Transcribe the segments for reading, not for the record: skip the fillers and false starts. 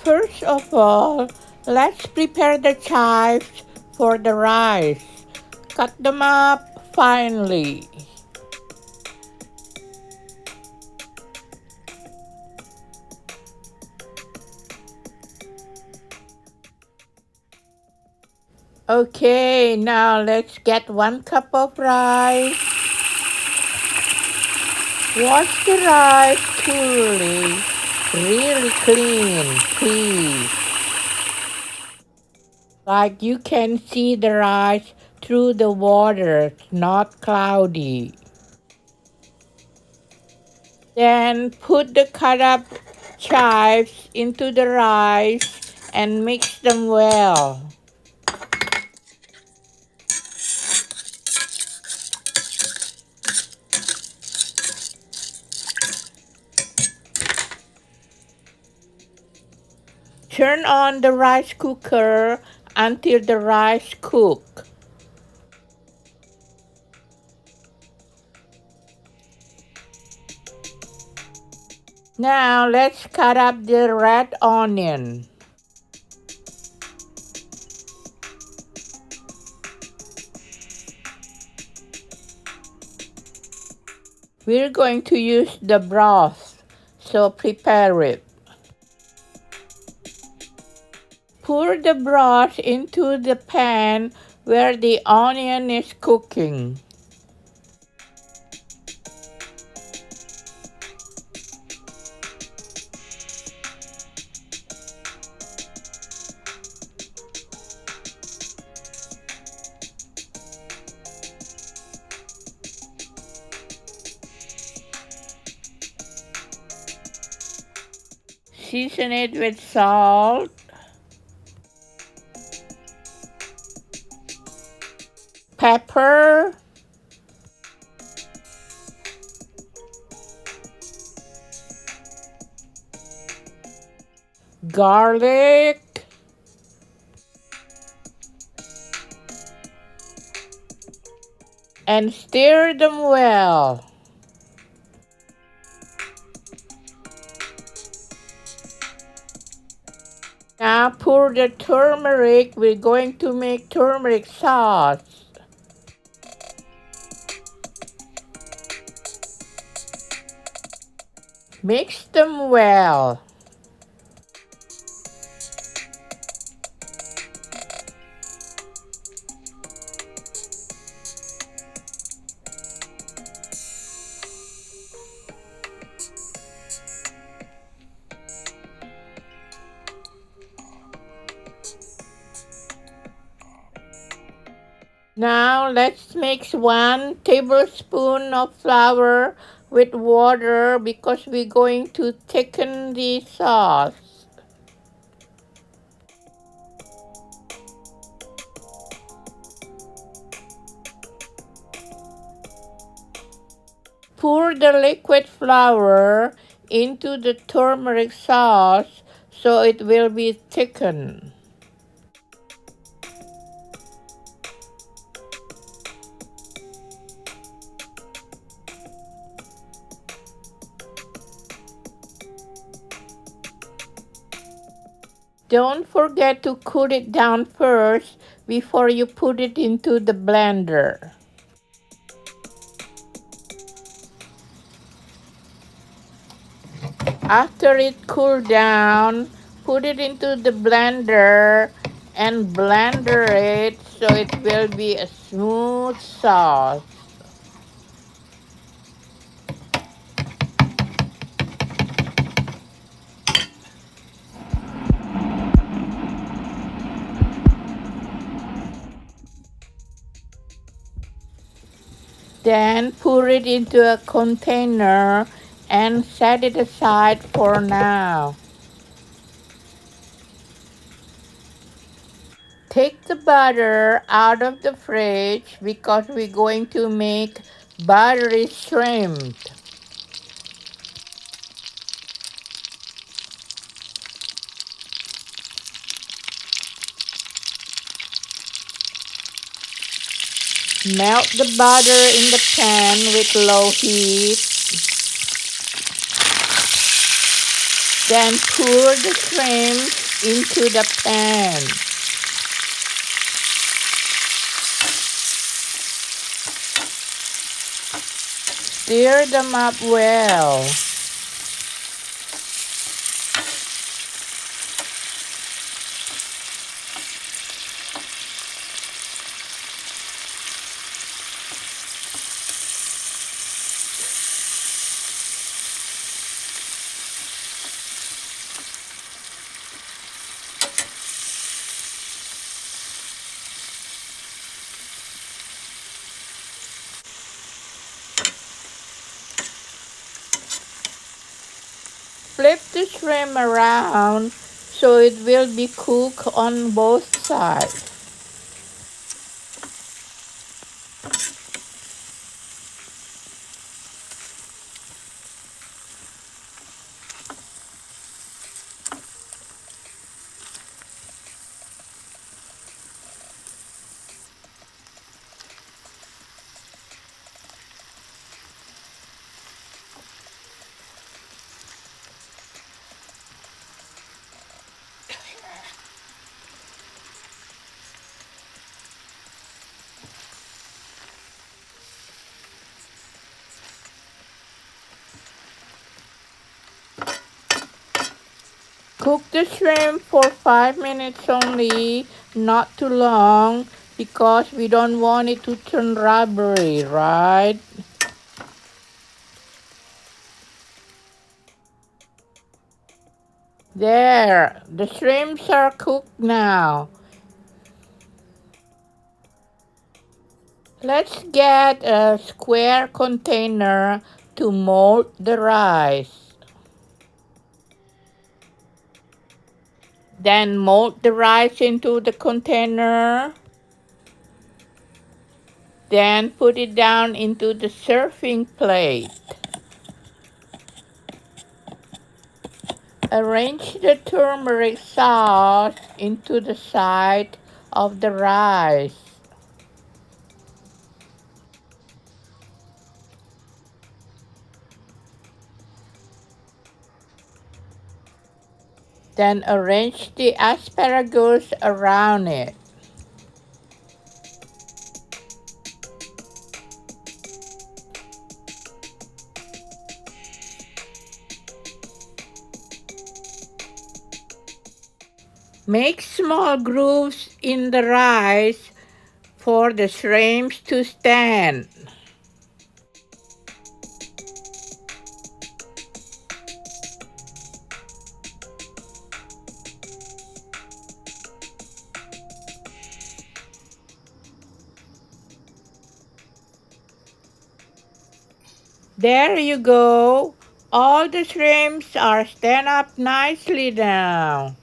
First of all, let's prepare the chives for the rice. Cut them up finely. Okay, now let's get 1 cup of rice. Wash the rice thoroughly, really clean, please. Like you can see the rice through the water, it's not cloudy. Then put the cut up chives into the rice and mix them well. Turn on the rice cooker until the rice cooks. Now let's cut up the red onion. We're going to use the broth, so prepare it. Pour the broth into the pan where the onion is cooking. Season it with salt, pepper, garlic, and stir them well. Now pour the turmeric. We're going to make turmeric sauce. Mix them well. Now let's mix 1 tablespoon of flour with water because we're going to thicken the sauce. Pour the liquid flour into the turmeric sauce so it will be thickened. Don't forget to cool it down first before you put it into the blender. After it cooled down, put it into the blender and blender it so it will be a smooth sauce. Then pour it into a container and set it aside for now. Take the butter out of the fridge because we're going to make buttery shrimp. Melt the butter in the pan with low heat. Then pour the shrimp into the pan. Stir them up well. Flip the shrimp around so it will be cooked on both sides. Cook the shrimp for 5 minutes only, not too long, because we don't want it to turn rubbery, right? There, the shrimps are cooked now. Let's get a square container to mold the rice. Then mold the rice into the container. Then put it down into the serving plate. Arrange the turmeric sauce into the side of the rice. Then arrange the asparagus around it. Make small grooves in the rice for the shrimps to stand. There you go. All the shrimps are stand up nicely now.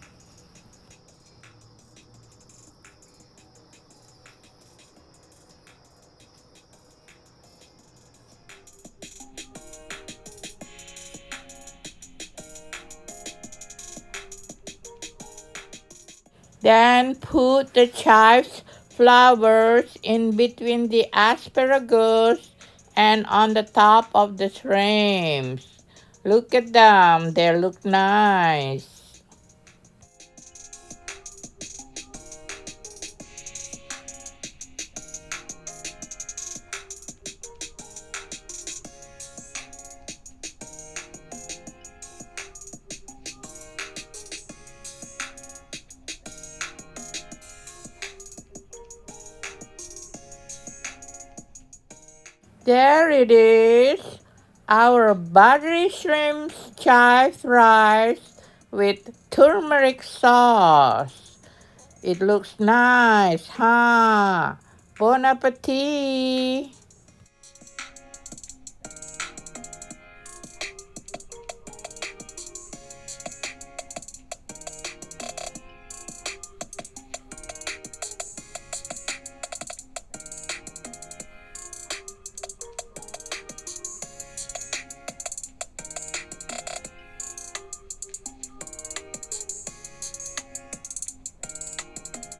Then put the chives flowers in between the asparagus and on the top of the shrimps. Look at them, they look nice. There it is, our buttery shrimp chive rice with turmeric sauce. It looks nice, huh? Bon appetit!